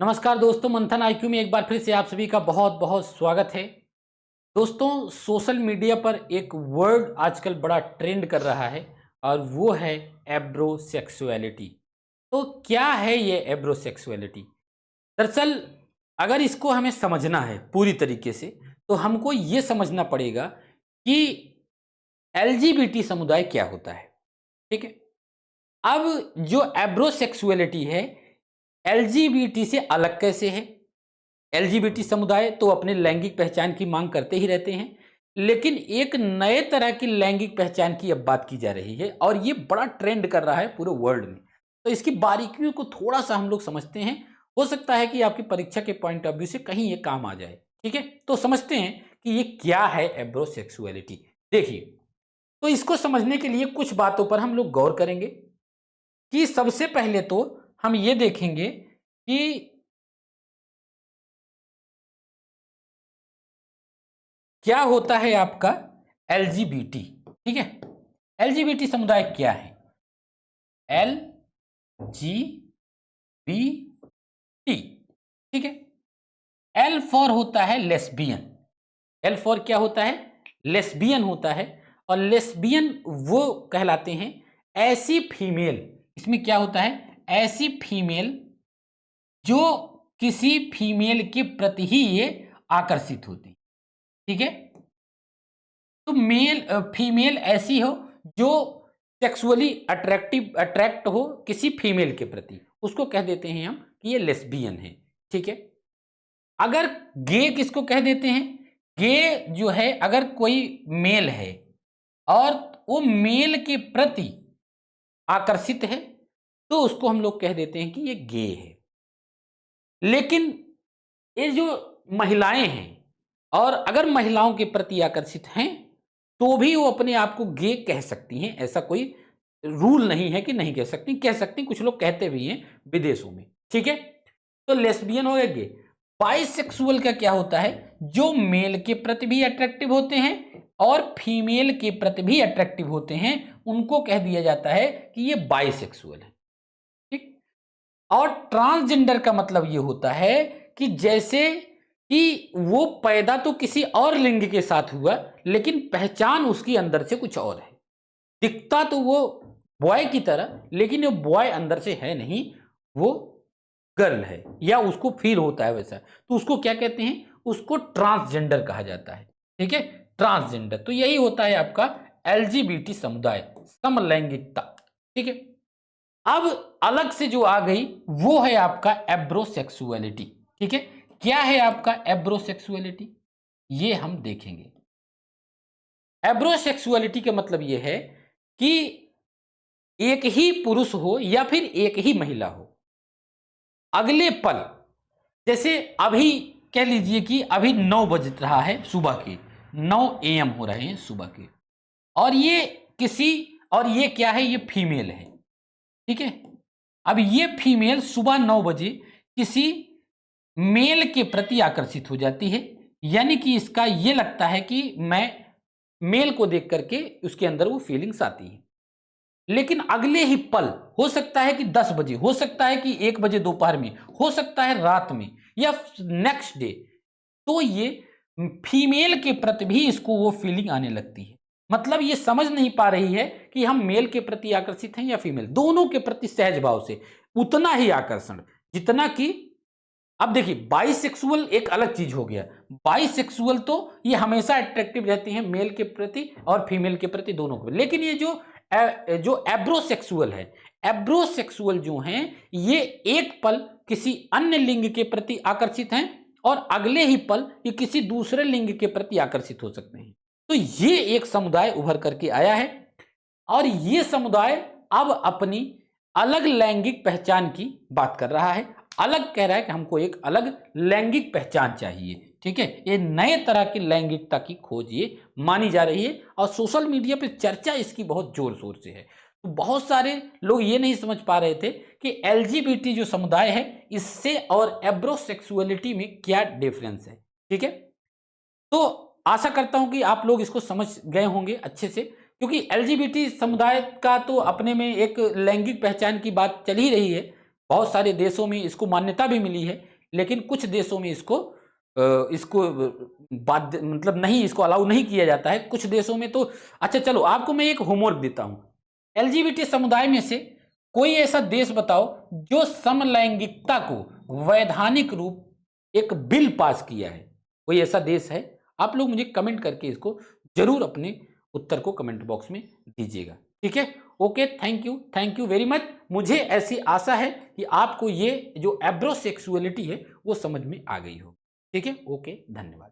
नमस्कार दोस्तों, मंथन आईक्यू में एक बार फिर से आप सभी का बहुत बहुत स्वागत है। दोस्तों, सोशल मीडिया पर एक वर्ड आजकल बड़ा ट्रेंड कर रहा है और वो है एब्रोसेक्सुअलिटी। तो क्या है ये एब्रोसेक्सुअलिटी? दरअसल अगर इसको हमें समझना है पूरी तरीके से तो हमको ये समझना पड़ेगा कि एलजीबीटी समुदाय क्या होता है। ठीक है, अब जो एब्रोसेक्सुअलिटी है एलजीबीटी से अलग कैसे है? एलजीबीटी समुदाय तो अपने लैंगिक पहचान की मांग करते ही रहते हैं, लेकिन एक नए तरह की लैंगिक पहचान की अब बात की जा रही है और ये बड़ा ट्रेंड कर रहा है पूरे वर्ल्ड में। तो इसकी बारीकियों को थोड़ा सा हम लोग समझते हैं। हो सकता है कि आपकी परीक्षा के पॉइंट ऑफ व्यू से कहीं ये काम आ जाए। ठीक है, तो समझते हैं कि ये क्या है एब्रोसेक्सुअलिटी। देखिए, तो इसको समझने के लिए कुछ बातों पर हम लोग गौर करेंगे कि सबसे पहले तो हम ये देखेंगे कि क्या होता है आपका एलजीबीटी। ठीक है, एलजीबीटी समुदाय क्या है? L G B T. ठीक है, एल फॉर होता है लेस्बियन। एल फॉर क्या होता है? लेस्बियन होता है। और लेस्बियन वो कहलाते हैं ऐसी फीमेल, इसमें क्या होता है? ऐसी फीमेल जो किसी फीमेल के प्रति ही ये आकर्षित होती। ठीक है, तो मेल फीमेल ऐसी हो जो सेक्सुअली अट्रैक्ट हो किसी फीमेल के प्रति, उसको कह देते हैं हम कि ये लेस्बियन है। ठीक है, अगर गे किसको कह देते हैं? गे जो है अगर कोई मेल है और वो मेल के प्रति आकर्षित है तो उसको हम लोग कह देते हैं कि ये गे है। लेकिन ये जो महिलाएं हैं और अगर महिलाओं के प्रति आकर्षित हैं तो भी वो अपने आप को गे कह सकती हैं। ऐसा कोई रूल नहीं है कि नहीं कह सकती, कुछ लोग कहते भी हैं विदेशों में। ठीक है, तो लेस्बियन हो गया गे। बाइसेक्सुअल का क्या होता है? जो मेल के प्रति भी अट्रैक्टिव होते हैं और फीमेल के प्रति भी अट्रैक्टिव होते हैं, उनको कह दिया जाता है कि ये बाइसेक्सुअल है। ठीक, और ट्रांसजेंडर का मतलब ये होता है कि जैसे कि वो पैदा तो किसी और लिंग के साथ हुआ लेकिन पहचान उसकी अंदर से कुछ और है। दिखता तो वो बॉय की तरह लेकिन वो बॉय अंदर से है नहीं, वो गर्ल है या उसको फील होता है वैसा, तो उसको क्या कहते हैं? उसको ट्रांसजेंडर कहा जाता है। ठीक है, ट्रांसजेंडर। तो यही होता है आपका एलजीबीटी समुदाय, समलैंगिकता। ठीक है, अब अलग से जो आ गई वो है आपका एब्रोसेक्सुअलिटी। ठीक है, क्या है आपका एब्रोसेक्सुअलिटी? ये हम देखेंगे। एब्रोसेक्सुअलिटी का मतलब ये है कि एक ही पुरुष हो या फिर एक ही महिला हो, अगले पल, जैसे अभी कह लीजिए कि अभी 9 बज रहा है सुबह के, 9 AM हो रहे हैं सुबह के, और ये किसी, और ये क्या है? ये फीमेल है। ठीक है, अब ये फीमेल सुबह 9 बजे किसी मेल के प्रति आकर्षित हो जाती है, यानी कि इसका ये लगता है कि मैं मेल को देख करके उसके अंदर वो फीलिंग्स आती है। लेकिन अगले ही पल, हो सकता है कि 10 बजे, हो सकता है कि 1 बजे दोपहर में, हो सकता है रात में या नेक्स्ट डे, तो ये फीमेल के प्रति भी इसको वो फीलिंग आने लगती है। मतलब ये समझ नहीं पा रही है कि हम मेल के प्रति आकर्षित हैं या फीमेल, दोनों के प्रति सहज भाव से उतना ही आकर्षण जितना कि, अब देखिए बाइसेक्सुअल एक अलग चीज हो गया। बाइसेक्सुअल तो ये हमेशा अट्रैक्टिव रहती हैं मेल के प्रति और फीमेल के प्रति, दोनों को। लेकिन ये जो एब्रोसेक्सुअल है, एब्रोसेक्सुअल जो हैं ये एक पल किसी अन्य लिंग के प्रति आकर्षित हैं और अगले ही पल ये किसी दूसरे लिंग के प्रति आकर्षित हो सकते हैं। तो ये एक समुदाय उभर करके आया है और ये समुदाय अब अपनी अलग लैंगिक पहचान की बात कर रहा है। अलग कह रहा है कि हमको एक अलग लैंगिक पहचान चाहिए। ठीक है, ये नए तरह की लैंगिकता की खोज ये मानी जा रही है और सोशल मीडिया पे चर्चा इसकी बहुत जोर शोर से है। तो बहुत सारे लोग ये नहीं समझ पा रहे थे कि एलजीबीटी जो समुदाय है इससे और एब्रोसेक्सुअलिटी में क्या डिफरेंस है। ठीक है, तो आशा करता हूं कि आप लोग इसको समझ गए होंगे अच्छे से, क्योंकि एलजीबीटी समुदाय का तो अपने में एक लैंगिक पहचान की बात चल ही रही है। बहुत सारे देशों में इसको मान्यता भी मिली है लेकिन कुछ देशों में इसको बाध्य मतलब नहीं, इसको अलाउ नहीं किया जाता है कुछ देशों में। तो अच्छा चलो आपको मैं एक होमवर्क देता हूं, एलजीबीटी समुदाय में से कोई ऐसा देश बताओ जो समलैंगिकता को वैधानिक रूप एक बिल पास किया है। कोई ऐसा देश है? आप लोग मुझे कमेंट करके इसको जरूर अपने उत्तर को कमेंट बॉक्स में दीजिएगा। ठीक है, okay, thank you very much. मुझे ऐसी आशा है कि आपको ये जो एब्रोसेक्सुअलिटी है वो समझ में आ गई हो। ठीक है, ओके, धन्यवाद।